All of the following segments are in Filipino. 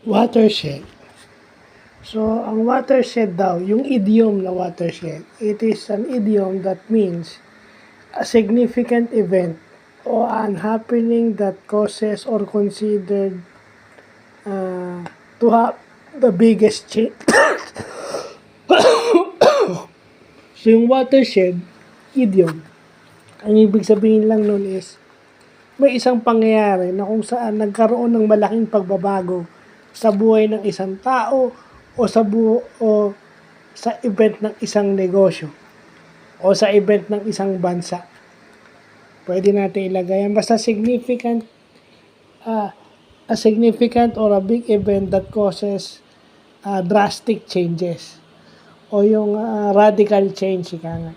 Watershed. So, ang watershed daw, yung idiom na watershed, it is an idiom that means a significant event or an happening that causes or considered to have the biggest change. So, yung watershed, idiom, ang ibig sabihin lang nun is, may isang pangyayari na kung saan nagkaroon ng malaking pagbabago sa buhay ng isang tao o sa event ng isang negosyo o sa event ng isang bansa. Pwede natin ilagay yan. Basta significant, a significant or a big event that causes drastic changes o yung radical change. Ika nga.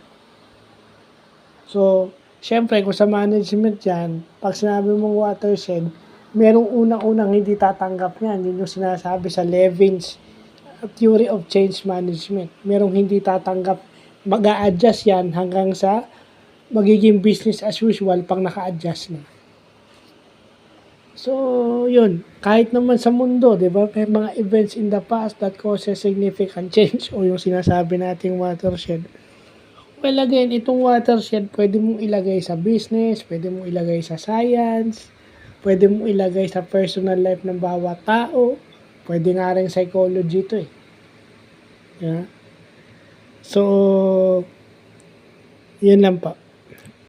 So, syempre, kung sa management yan, pag sinabi mong watershed, merong unang-unang hindi tatanggap yan. Yun yung sinasabi sa Levin's Theory of Change Management. Merong hindi tatanggap, mag-a-adjust yan hanggang sa magiging business as usual pag naka-adjust na. So, yun. Kahit naman sa mundo, di ba, may mga events in the past that causes significant change o yung sinasabi nating watershed. Well, again, itong watershed, pwede mong ilagay sa business, pwede mong ilagay sa science, pwede mong ilagay sa personal life ng bawat tao, pwede nga rin psychology to eh. Yeah. So, yun lang pa.